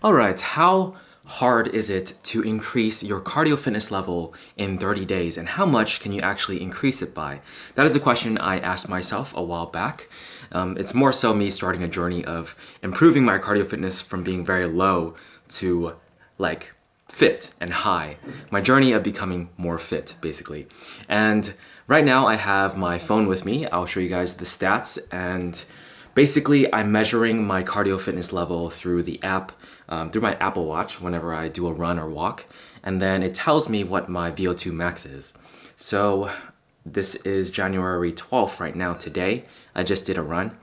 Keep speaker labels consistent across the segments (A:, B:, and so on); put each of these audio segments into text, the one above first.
A: All right, how hard is it to increase your cardio fitness level in 30 days, and how much can you actually increase it by? That is a question I asked myself a while back. It's more so me starting a journey of improving my cardio fitness from being very low to like fit and high. My journey of becoming more fit, basically. And right now I have my phone with me. I'll show you guys the stats, and basically I'm measuring my cardio fitness level through the app, through my Apple Watch whenever I do a run or walk, and then it tells me what my VO2 max is. So this is January 12th right now today. I just did a run.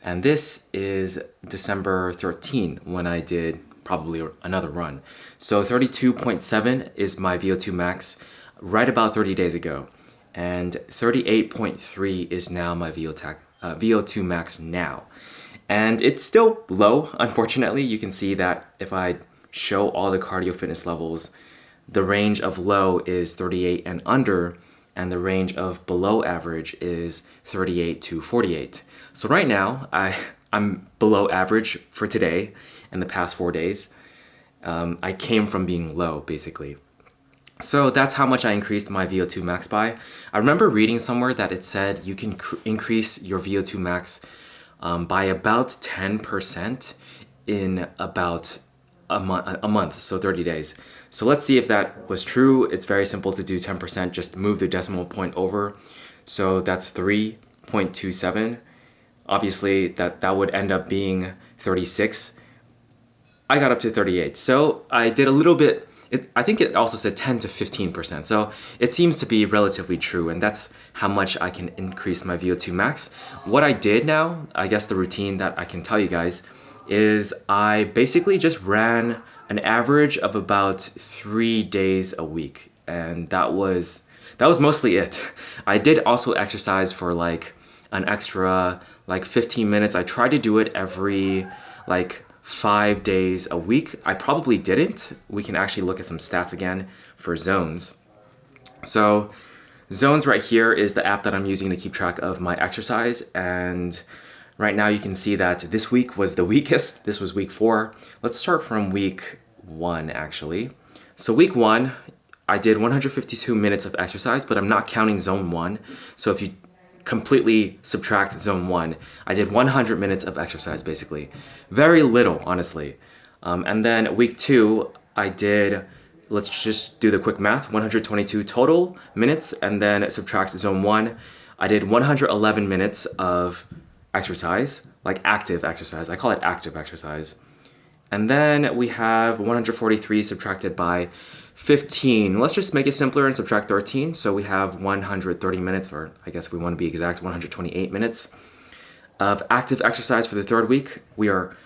A: And this is December 13 when I did probably another run. So 32.7 is my VO2 max right about 30 days ago. And 38.3 is now my VO2 max now. And it's still low, unfortunately. You can see that if I show all the cardio fitness levels, the range of low is 38 and under, and the range of below average is 38 to 48. So right now, I'm below average for today and the past 4 days. I came from being low, basically. So that's how much I increased my VO2 max by. I remember reading somewhere that it said you can increase your VO2 max by about 10% in about a month, so 30 days. So let's see if that was true. It's very simple to do 10%, just move the decimal point over. So that's 3.27. Obviously, that would end up being 36. I got up to 38. So I did a little bit, I think it also said 10 to 15%. So it seems to be relatively true, and that's how much I can increase my VO2 max. What I did now, I guess the routine that I can tell you guys, is I basically just ran an average of about 3 days a week. And that was mostly it. I did also exercise for like an extra like 15 minutes. I tried to do it every like 5 days a week. I probably didn't. We can actually look at some stats again for Zones. So Zones right here is the app that I'm using to keep track of my exercise, and right now you can see that this week was the weakest. This was week 4. Let's start from week 1 actually. So week 1, I did 152 minutes of exercise, but I'm not counting zone 1. So if you completely subtract zone 1, I did 100 minutes of exercise basically. Very little, honestly. And then week 2, I did, let's just do the quick math, 122 total minutes, and then subtract zone 1. I did 111 minutes of exercise, like active exercise. I call it active exercise. And then we have 143 subtracted by 15. Let's just make it simpler and subtract 13. So we have 130 minutes, or I guess if we want to be exact, 128 minutes of active exercise for the 3rd week. We are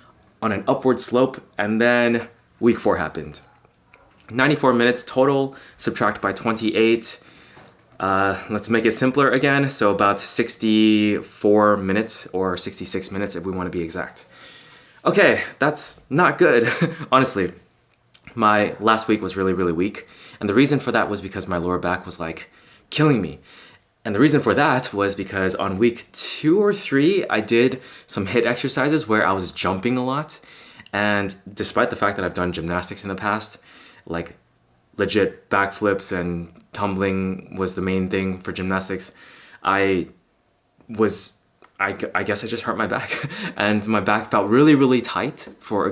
A: on an upward slope, and then week 4 happened. 94 minutes total, subtract by 28. Let's make it simpler again. So about 64 minutes or 66 minutes if we want to be exact. Okay, that's not good, honestly. My last week was really, really weak. And the reason for that was because my lower back was like killing me. And the reason for that was because on week 2 or 3, I did some HIIT exercises where I was jumping a lot. And despite the fact that I've done gymnastics in the past, like legit backflips and tumbling was the main thing for gymnastics, I guess I just hurt my back and my back felt really, really tight for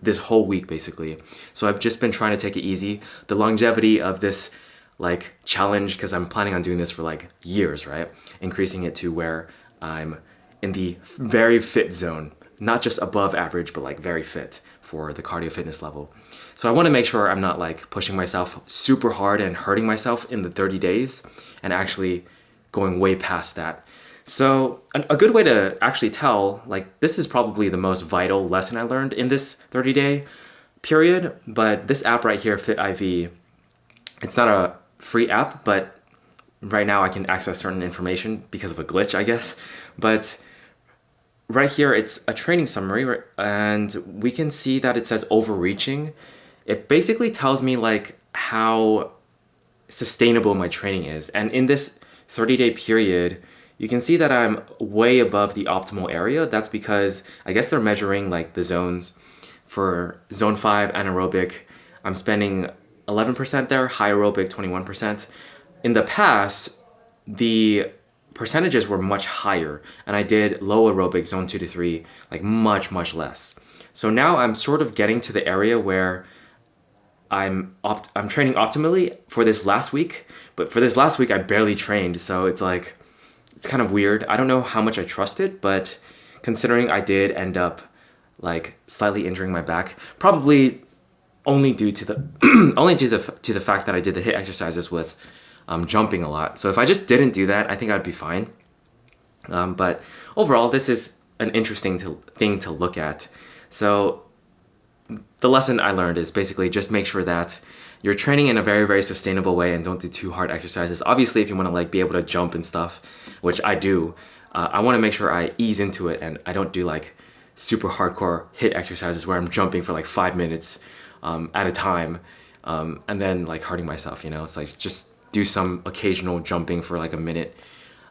A: this whole week basically. So I've just been trying to take it easy. The longevity of this like challenge, because I'm planning on doing this for like years, right? Increasing it to where I'm in the very fit zone, not just above average, but like very fit for the cardio fitness level. So I want to make sure I'm not like pushing myself super hard and hurting myself in the 30 days and actually going way past that. So a good way to actually tell, like this is probably the most vital lesson I learned in this 30-day period, but this app right here, Fit IV, it's not a free app, but right now I can access certain information because of a glitch, I guess. But right here, it's a training summary, right? And we can see that it says overreaching. It basically tells me like how sustainable my training is. And in this 30-day period, you can see that I'm way above the optimal area. That's because I guess they're measuring like the zones For zone 5 anaerobic, I'm spending 11% there, high aerobic 21%. In the past, the percentages were much higher, and I did low aerobic zone 2 to 3 like much less. So now I'm sort of getting to the area where I'm training optimally for this last week, but for this last week I barely trained, so it's like it's kind of weird. I don't know how much I trust it, but considering I did end up like slightly injuring my back, probably only due to the only due to the fact that I did the HIIT exercises with jumping a lot. So if I just didn't do that, I think I'd be fine. But overall, this is an interesting thing to look at. So the lesson I learned is basically just make sure that you're training in a very sustainable way and don't do too hard exercises. Obviously, if you want to like be able to jump and stuff, which I do, I want to make sure I ease into it and I don't do like super hardcore HIIT exercises where I'm jumping for like 5 minutes at a time and then like hurting myself, you know? It's like just do some occasional jumping for like a minute.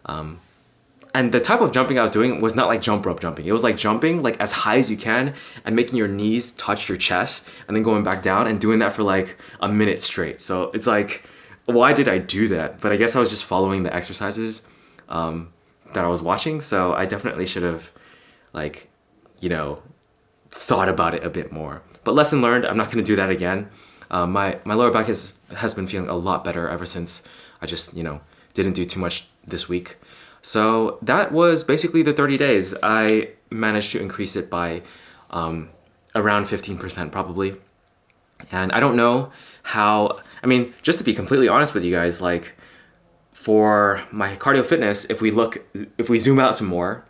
A: And the type of jumping I was doing was not like jump rope jumping. It was like jumping like as high as you can and making your knees touch your chest and then going back down and doing that for like a minute straight. So it's like, why did I do that? But I guess I was just following the exercises that I was watching. So I definitely should have like, you know, thought about it a bit more. But lesson learned, I'm not gonna do that again. My lower back has been feeling a lot better ever since I just, you know, didn't do too much this week. So that was basically the 30 days. I managed to increase it by around 15% probably. And I don't know how, I mean, just to be completely honest with you guys, like for my cardio fitness, if we zoom out some more,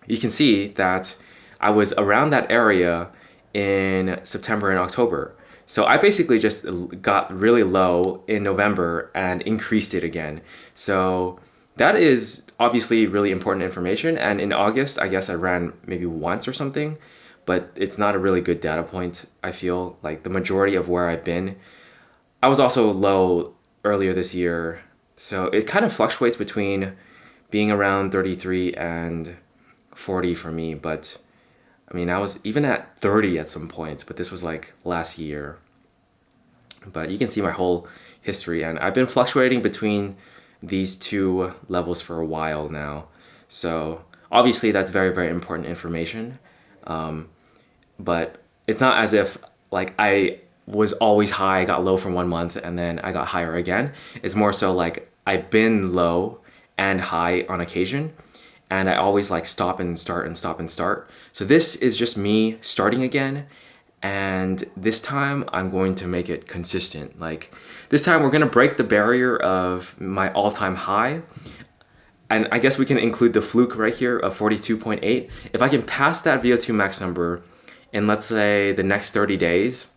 A: you can see that I was around that area in September and October. So I basically just got really low in November and increased it again. So that is obviously really important information. And in August, I guess I ran maybe once or something, but it's not a really good data point. I feel like the majority of where I've been, I was also low earlier this year. So it kind of fluctuates between being around 33 and 40 for me. But I mean, I was even at 30 at some points, but this was like last year. But you can see my whole history, and I've been fluctuating between these two levels for a while now. So obviously that's very important information. But it's not as if like I was always high, got low for 1 month, and then I got higher again. It's more so like I've been low and high on occasion, and I always like stop and start and stop and start. So this is just me starting again. And this time I'm going to make it consistent. Like this time we're gonna break the barrier of my all-time high. And I guess we can include the fluke right here of 42.8. If I can pass that VO2 max number in, let's say, the next 30 days,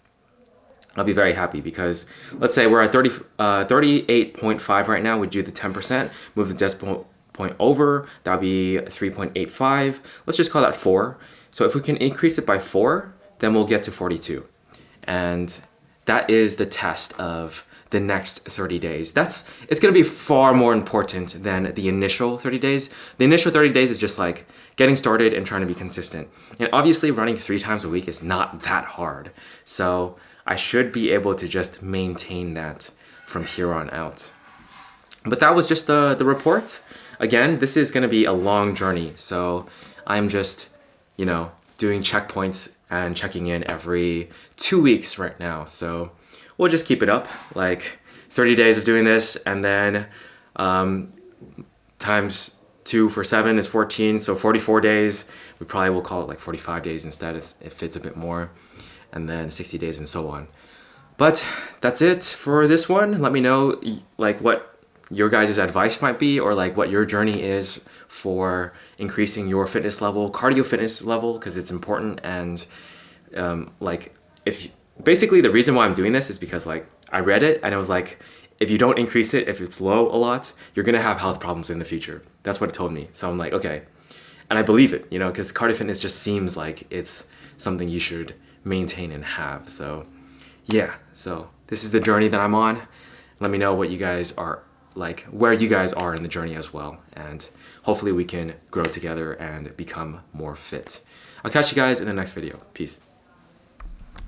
A: I'll be very happy, because let's say we're at 38.5 right now. We do the 10%, move the decimal point over, that'll be 3.85. Let's just call that 4. So if we can increase it by 4, then we'll get to 42. And that is the test of the next 30 days. It's gonna be far more important than the initial 30 days. The initial 30 days is just like getting started and trying to be consistent. And obviously running 3 times a week is not that hard. So I should be able to just maintain that from here on out. But that was just the report. Again, this is gonna be a long journey. So I'm just, you know, doing checkpoints and checking in every 2 weeks right now. So we'll just keep it up, like 30 days of doing this, and then times 2 for 7 is 14, so 44 days. We probably will call it like 45 days instead. It fits a bit more, and then 60 days and so on. But that's it for this one. Let me know like what your guys' advice might be, or like what your journey is for increasing your fitness level, cardio fitness level, because it's important. And like basically the reason why I'm doing this is because like I read it and it was like, if you don't increase it, if it's low a lot, you're gonna have health problems in the future. That's what it told me. So I'm like, okay. And I believe it, you know, because cardio fitness just seems like it's something you should maintain and have. So yeah, so this is the journey that I'm on. Let me know what you guys are like, where you guys are in the journey as well. And hopefully we can grow together and become more fit. I'll catch you guys in the next video. Peace.